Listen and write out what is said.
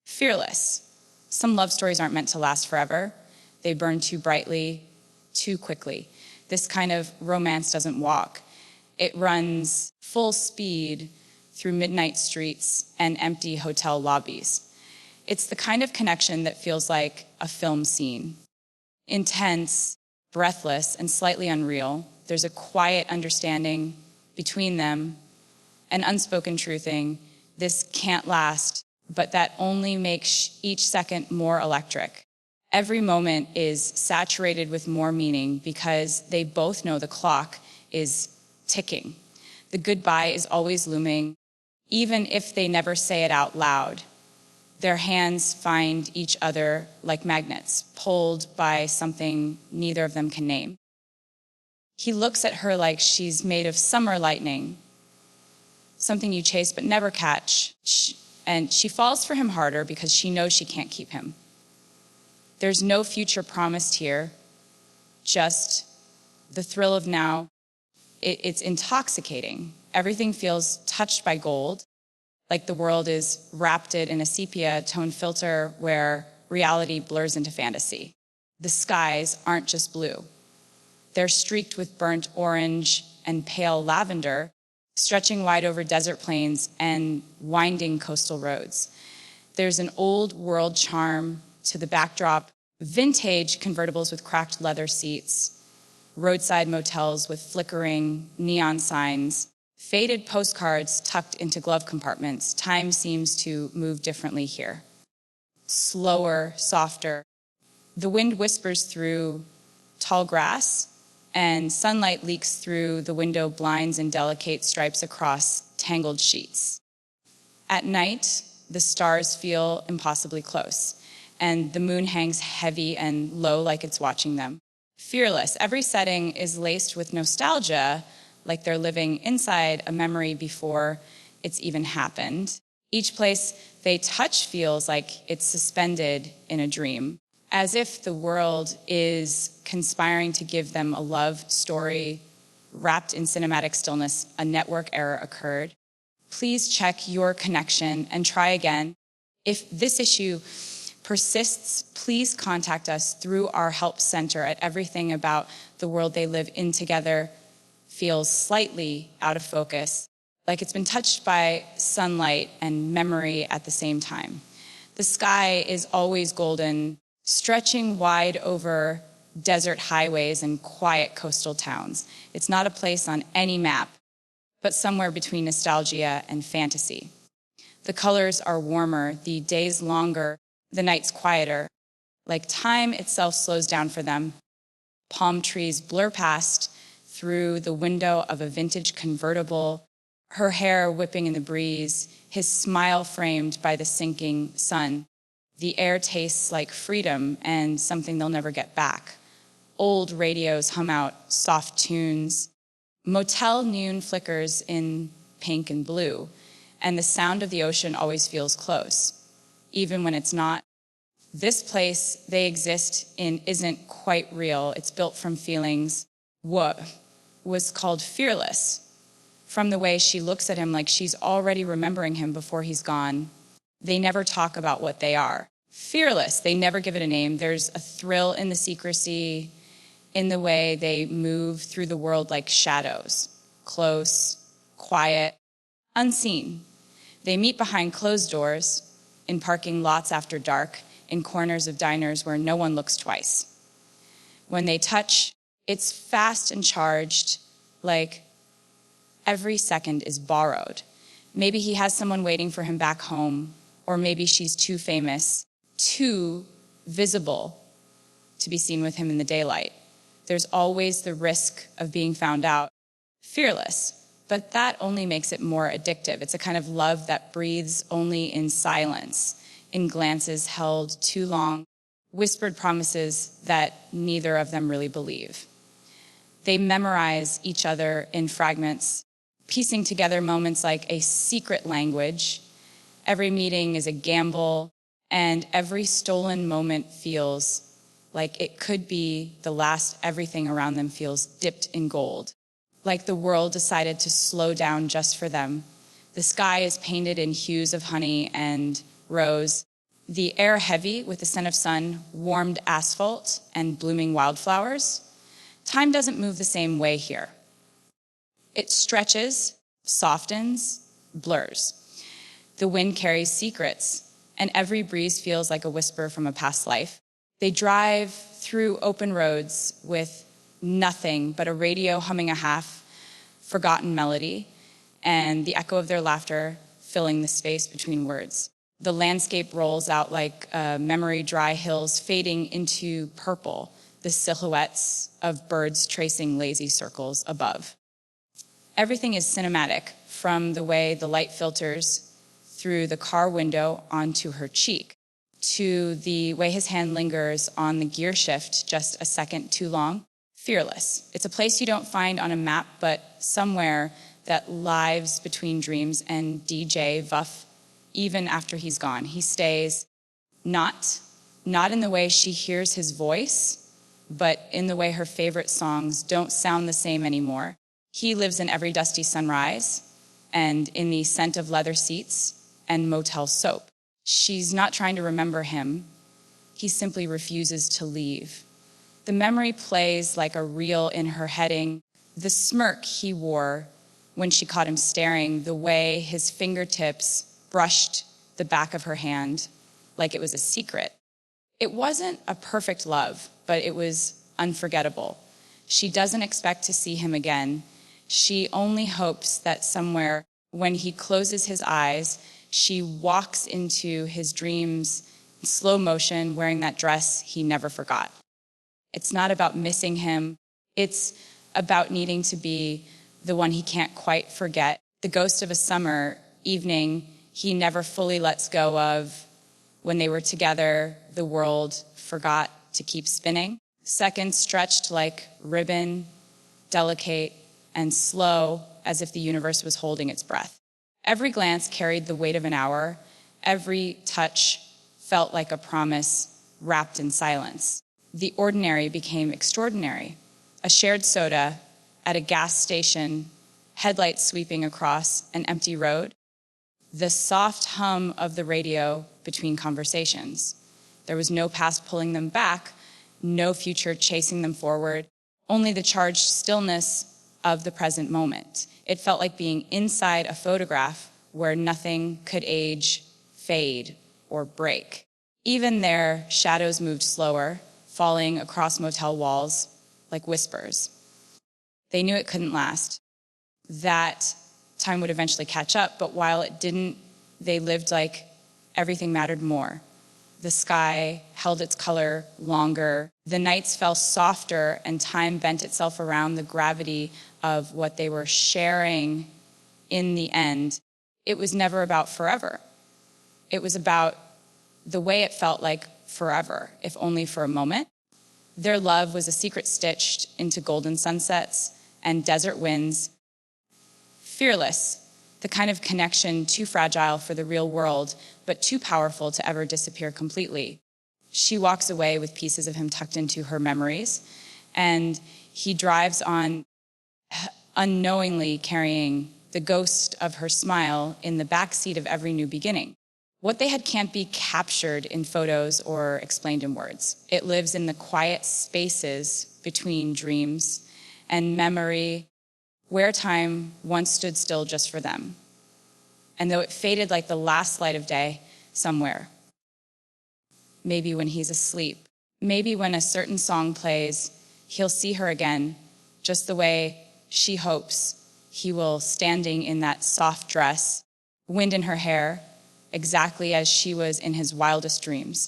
Fearless. Some love stories aren't meant to last forever. They burn too brightly, too quickly. This kind of romance doesn't walk. It runs full speed through midnight streets and empty hotel lobbies. It's the kind of connection that feels like a film scene. Intense, breathless, and slightly unreal. There's a quiet understanding between them, an unspoken truthing. This can't last, but that only makes each second more electric. Every moment is saturated with more meaning because they both know the clock is ticking. The goodbye is always looming, even if they never say it out loud. Their hands find each other like magnets, pulled by something neither of them can name. He looks at her like she's made of summer lightning, something you chase but never catch, and she falls for him harder because she knows she can't keep him. There's no future promised here, just the thrill of now. It's intoxicating. Everything feels touched by gold, like the world is wrapped in a sepia tone filter where reality blurs into fantasy. The skies aren't just blue. They're streaked with burnt orange and pale lavender, stretching wide over desert plains and winding coastal roads. There's an old world charm to the backdrop, vintage convertibles with cracked leather seats, roadside motels with flickering neon signs, faded postcards tucked into glove compartments. Time seems to move differently here. Slower, softer. The wind whispers through tall grass, and sunlight leaks through the window blinds in delicate stripes across tangled sheets. At night, the stars feel impossibly close, and the moon hangs heavy and low like it's watching them. Fearless. Every setting is laced with nostalgia, like they're living inside a memory before it's even happened. Each place they touch feels like it's suspended in a dream, as if the world is conspiring to give them a love story wrapped in cinematic stillness. A network error occurred. Please check your connection and try again. If this issue persists, please contact us through our help center at Everything About the World They Live In Together feels slightly out of focus, like it's been touched by sunlight and memory at the same time. The sky is always golden, stretching wide over desert highways and quiet coastal towns. It's not a place on any map, but somewhere between nostalgia and fantasy. The colors are warmer, the days longer, the nights quieter, like time itself slows down for them. Palm trees blur past through the window of a vintage convertible, her hair whipping in the breeze, his smile framed by the sinking sun. The air tastes like freedom and something they'll never get back. Old radios hum out soft tunes. Motel noon flickers in pink and blue, and the sound of the ocean always feels close, even when it's not. This place they exist in isn't quite real. It's built from feelings. What was called fearless, from the way she looks at him like she's already remembering him before he's gone. They never talk about what they are. Fearless, they never give it a name. There's a thrill in the secrecy, in the way they move through the world like shadows, close, quiet, unseen. They meet behind closed doors, in parking lots after dark, in corners of diners where no one looks twice. When they touch, it's fast and charged, like every second is borrowed. Maybe he has someone waiting for him back home, or maybe she's too famous, too visible to be seen with him in the daylight. There's always the risk of being found out. Fearless, but that only makes it more addictive. It's a kind of love that breathes only in silence, in glances held too long, whispered promises that neither of them really believe. They memorize each other in fragments, piecing together moments like a secret language. Every meeting is a gamble, and every stolen moment feels like it could be the last. Everything around them feels dipped in gold, like the world decided to slow down just for them. The sky is painted in hues of honey and rose. the air heavy with the scent of sun, warmed asphalt, and blooming wildflowers. Time doesn't move the same way here. It stretches, softens, blurs. The wind carries secrets, and every breeze feels like a whisper from a past life. They drive through open roads with nothing but a radio humming a half-forgotten melody, and the echo of their laughter filling the space between words. The landscape rolls out like memory-dry hills fading into purple, the silhouettes of birds tracing lazy circles above. Everything is cinematic, from the way the light filters through the car window onto her cheek, to the way his hand lingers on the gear shift just a second too long. Fearless. It's a place you don't find on a map, but somewhere that lives between dreams, and DJ Vuff, even after he's gone, he stays not in the way she hears his voice, but in the way her favorite songs don't sound the same anymore. He lives in every dusty sunrise and in the scent of leather seats and motel soap. She's not trying to remember him. He simply refuses to leave. The memory plays like a reel in her heading. The smirk he wore when she caught him staring, the way his fingertips brushed the back of her hand like it was a secret. It wasn't a perfect love, but it was unforgettable. She doesn't expect to see him again. She only hopes that somewhere, when he closes his eyes, she walks into his dreams in slow motion, wearing that dress he never forgot. It's not about missing him. It's about needing to be the one he can't quite forget, the ghost of a summer evening he never fully lets go of. When they were together, the world forgot to keep spinning. Seconds stretched like ribbon, delicate and slow, as if the universe was holding its breath. Every glance carried the weight of an hour. Every touch felt like a promise wrapped in silence. The ordinary became extraordinary. A shared soda at a gas station, headlights sweeping across an empty road. The soft hum of the radio between conversations. There was no past pulling them back, no future chasing them forward, only the charged stillness of the present moment. It felt like being inside a photograph where nothing could age, fade, or break. Even there, shadows moved slower, falling across motel walls like whispers. They knew it couldn't last, that time would eventually catch up, but while it didn't, they lived like everything mattered more. The sky held its color longer. The nights fell softer, and time bent itself around the gravity of what they were sharing in the end. It was never about forever. It was about the way it felt like forever, if only for a moment. Their love was a secret stitched into golden sunsets and desert winds. Fearless, the kind of connection too fragile for the real world, but too powerful to ever disappear completely. She walks away with pieces of him tucked into her memories, and he drives on, unknowingly carrying the ghost of her smile in the backseat of every new beginning. What they had can't be captured in photos or explained in words. It lives in the quiet spaces between dreams and memory, where time once stood still just for them. And though it faded like the last light of day somewhere, maybe when he's asleep, maybe when a certain song plays, he'll see her again, just the way she hopes he will, standing in that soft dress, wind in her hair, exactly as she was in his wildest dreams.